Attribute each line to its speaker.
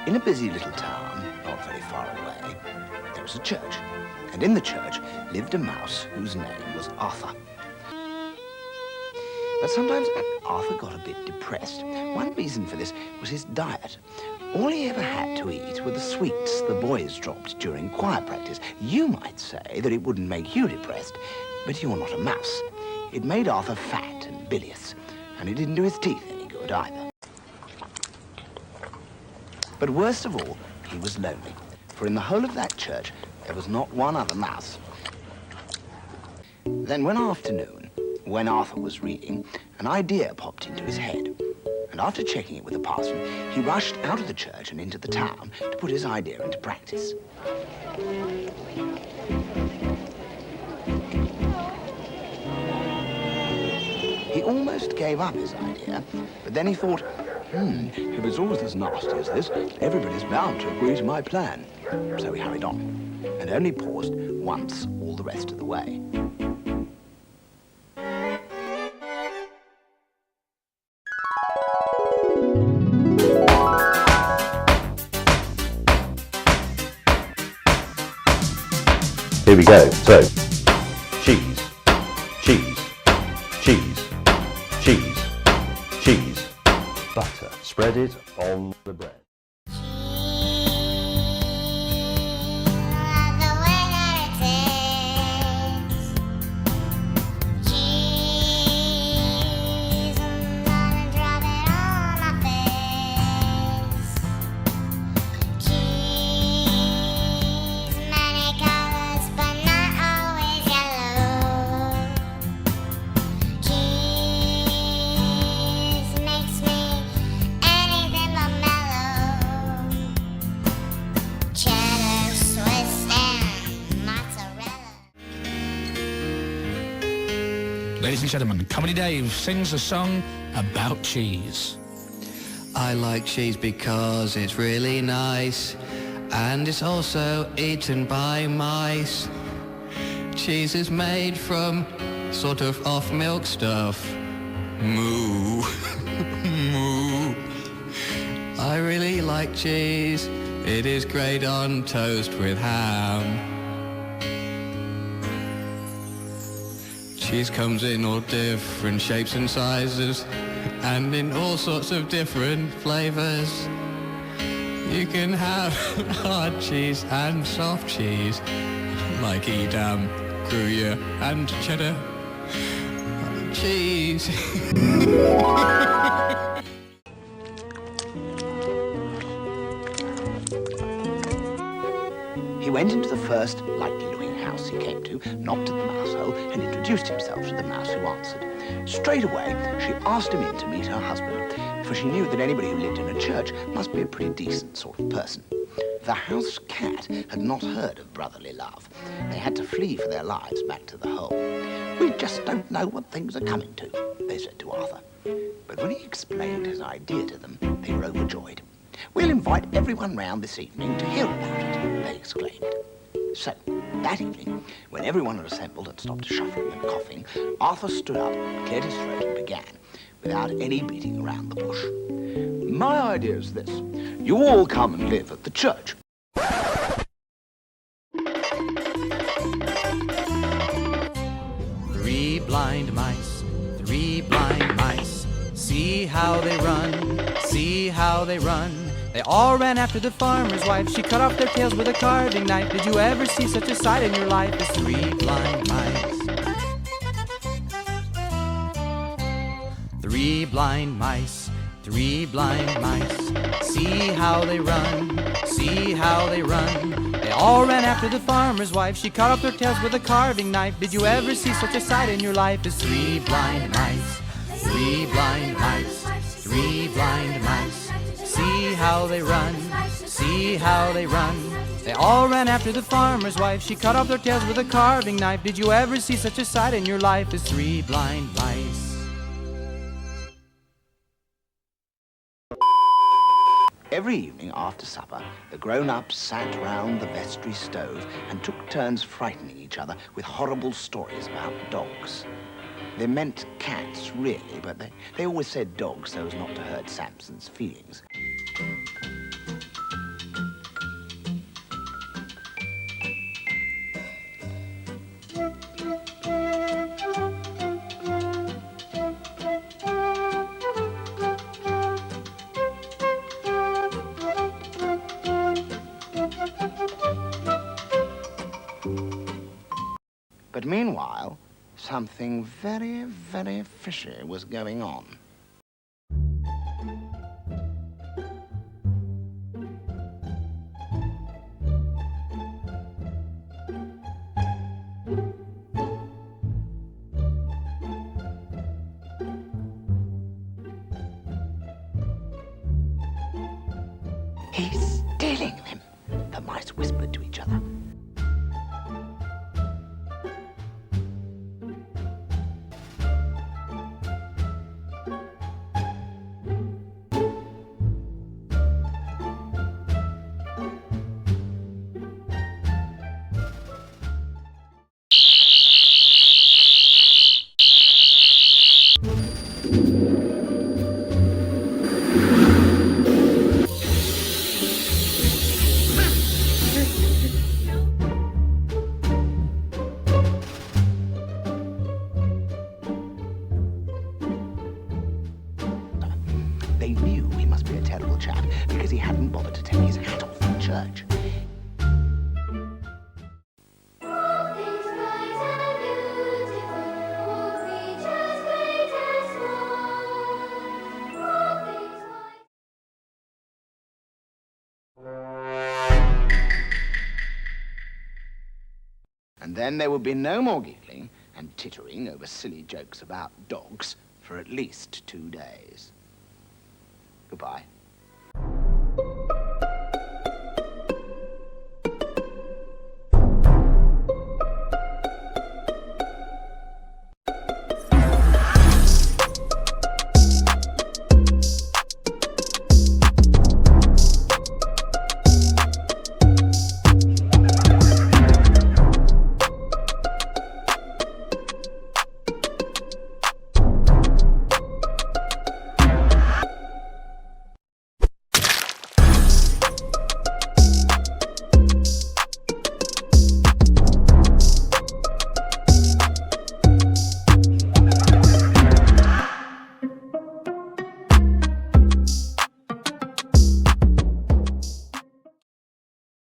Speaker 1: In a busy little town, not very far away, there was a church. And in the church lived a mouse whose name was Arthur. But sometimes Arthur got a bit depressed. One reason for this was his diet. All he ever had to eat were the sweets the boys dropped during choir practice. You might say that it wouldn't make you depressed, but you're not a mouse. It made Arthur fat and bilious, and it didn't do his teeth any good either. But worst of all, he was lonely, for in the whole of that church, there was not one other mouse. Then one afternoon, when Arthur was reading, an idea popped into his head. And after checking it with the parson, he rushed out of the church and into the town to put his idea into practice. He almost gave up his idea, but then he thought, if it's always as nasty as this, everybody's bound to agree to my plan. So he hurried on, and only paused once all the rest of the way.
Speaker 2: Here we go. So, cheese, cheese, cheese, cheese, cheese, butter. Spread it on the bread.
Speaker 3: Ladies and gentlemen, Comedy Dave sings a song about cheese.
Speaker 4: I like cheese because it's really nice, and it's also eaten by mice. Cheese is made from sort of off-milk stuff. Moo. Moo. I really like cheese. It is great on toast with ham. Cheese comes in all different shapes and sizes, and in all sorts of different flavors. You can have hard cheese and soft cheese, like Edam, Gruyere and cheddar. Cheese.
Speaker 1: He went into the first likely-looking house he came to, knocked at the mouse hole, and introduced himself to the mouse who answered. Straight away, she asked him in to meet her husband, for she knew that anybody who lived in a church must be a pretty decent sort of person. The house cat had not heard of brotherly love. They had to flee for their lives back to the hole. "We just don't know what things are coming to," they said to Arthur. But when he explained his idea to them, they were overjoyed. "We'll invite everyone round this evening to hear about it," they exclaimed. So, that evening, when everyone had assembled and stopped shuffling and coughing, Arthur stood up, cleared his throat and began, without any beating around the bush. "My idea is this. You all come and live at the church.
Speaker 4: Three blind mice, see how they run, see how they run. They all ran after the farmer's wife. She cut off their tails with a carving knife. Did you ever see such a sight in your life as three blind mice? Three blind mice, see how they run, see how they run. They all ran after the farmer's wife. She cut off their tails with a carving knife. Did you ever see such a sight in your life as three blind mice? Three blind mice, three blind mice. See how they run, see how they run. They all ran after the farmer's wife. She cut off their tails with a carving knife. Did you ever see such a sight in your life as three blind mice?
Speaker 1: Every evening after supper, the grown-ups sat round the vestry stove and took turns frightening each other with horrible stories about dogs. They meant cats, really, but they always said dogs so as not to hurt Samson's feelings. But meanwhile, something very, very fishy was going on. He's stealing them, the mice whispered to each other. They knew he must be a terrible chap because he hadn't bothered to take his hat off in church. And then there would be no more giggling and tittering over silly jokes about dogs for at least 2 days. Goodbye.